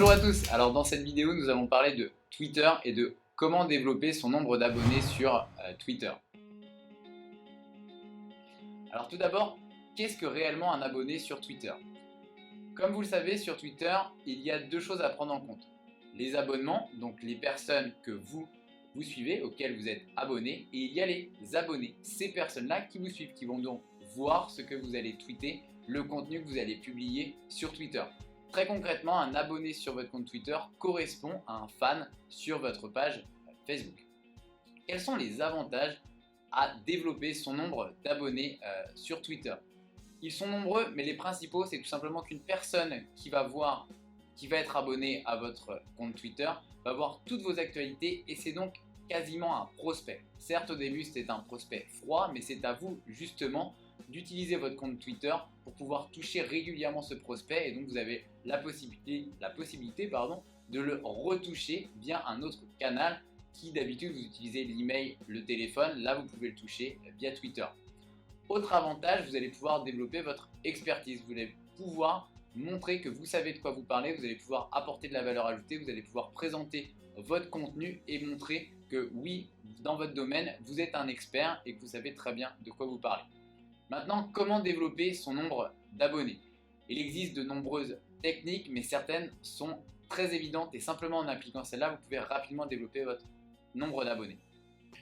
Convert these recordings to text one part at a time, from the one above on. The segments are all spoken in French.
Bonjour à tous, alors dans cette vidéo nous allons parler de Twitter et de comment développer son nombre d'abonnés sur Twitter. Alors tout d'abord, qu'est-ce que réellement un abonné sur Twitter? Comme vous le savez, sur Twitter, il y a deux choses à prendre en compte. Les abonnements, donc les personnes que vous suivez, auxquelles vous êtes abonné, et il y a les abonnés, ces personnes-là qui vous suivent, qui vont donc voir ce que vous allez tweeter, le contenu que vous allez publier sur Twitter. Très concrètement, un abonné sur votre compte Twitter correspond à un fan sur votre page Facebook. Quels sont les avantages à développer son nombre d'abonnés sur Twitter? Ils sont nombreux, mais les principaux, c'est tout simplement qu'une personne qui va être abonnée à votre compte Twitter va voir toutes vos actualités et c'est donc quasiment un prospect. Certes, au début, c'était un prospect froid, mais c'est à vous justement d'utiliser votre compte Twitter pour pouvoir toucher régulièrement ce prospect et donc vous avez la possibilité de le retoucher via un autre canal qui d'habitude vous utilisez l'email, le téléphone, là vous pouvez le toucher via Twitter. Autre avantage, vous allez pouvoir développer votre expertise, vous allez pouvoir montrer que vous savez de quoi vous parlez, vous allez pouvoir apporter de la valeur ajoutée, vous allez pouvoir présenter votre contenu et montrer que oui, dans votre domaine, vous êtes un expert et que vous savez très bien de quoi vous parlez. Maintenant, comment développer son nombre d'abonnés? Il existe de nombreuses techniques, mais certaines sont très évidentes et simplement en appliquant celle-là, vous pouvez rapidement développer votre nombre d'abonnés.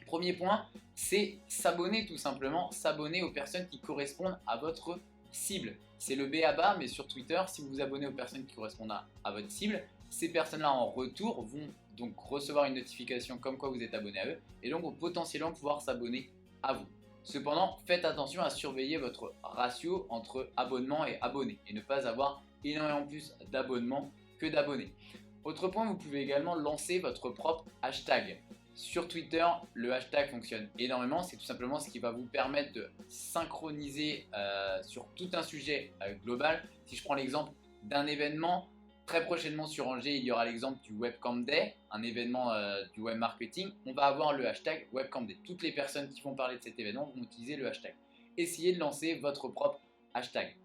Premier point, c'est s'abonner tout simplement, s'abonner aux personnes qui correspondent à votre cible. C'est le b.a.-ba, mais sur Twitter, si vous vous abonnez aux personnes qui correspondent à votre cible, ces personnes-là en retour vont donc recevoir une notification comme quoi vous êtes abonné à eux et donc vont potentiellement pouvoir s'abonner à vous. Cependant, faites attention à surveiller votre ratio entre abonnements et abonnés et ne pas avoir énormément plus d'abonnements que d'abonnés. Autre point, vous pouvez également lancer votre propre hashtag. Sur Twitter, le hashtag fonctionne énormément, c'est tout simplement ce qui va vous permettre de synchroniser sur tout un sujet global. Si je prends l'exemple d'un événement, très prochainement sur Angers, il y aura l'exemple du Webcam Day, un événement du web marketing. On va avoir le hashtag Webcam Day. Toutes les personnes qui vont parler de cet événement vont utiliser le hashtag. Essayez de lancer votre propre hashtag.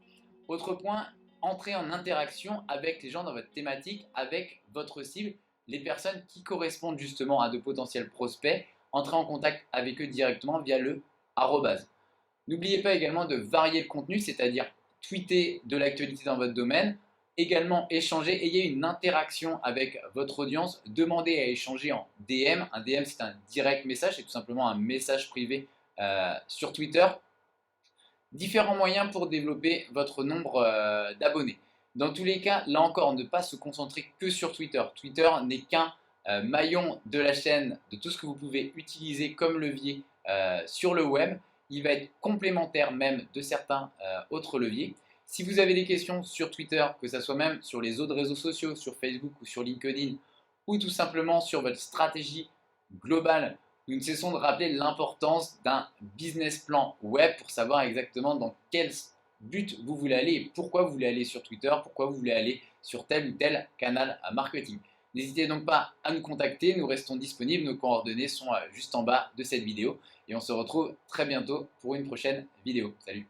Autre point, entrez en interaction avec les gens dans votre thématique, avec votre cible. Les personnes qui correspondent justement à de potentiels prospects, entrez en contact avec eux directement via le arrobase. N'oubliez pas également de varier le contenu, c'est-à-dire tweeter de l'actualité dans votre domaine, également échanger, ayez une interaction avec votre audience, demandez à échanger en DM. Un DM, c'est un direct message, c'est tout simplement un message privé sur Twitter. Différents moyens pour développer votre nombre d'abonnés. Dans tous les cas, là encore, ne pas se concentrer que sur Twitter. Twitter n'est qu'un maillon de la chaîne de tout ce que vous pouvez utiliser comme levier sur le web. Il va être complémentaire même de certains autres leviers. Si vous avez des questions sur Twitter, que ce soit même sur les autres réseaux sociaux, sur Facebook ou sur LinkedIn, ou tout simplement sur votre stratégie globale, nous ne cessons de rappeler l'importance d'un business plan web pour savoir exactement dans quel but vous voulez aller et pourquoi vous voulez aller sur Twitter, pourquoi vous voulez aller sur tel ou tel canal marketing. N'hésitez donc pas à nous contacter, nous restons disponibles, nos coordonnées sont juste en bas de cette vidéo et on se retrouve très bientôt pour une prochaine vidéo. Salut!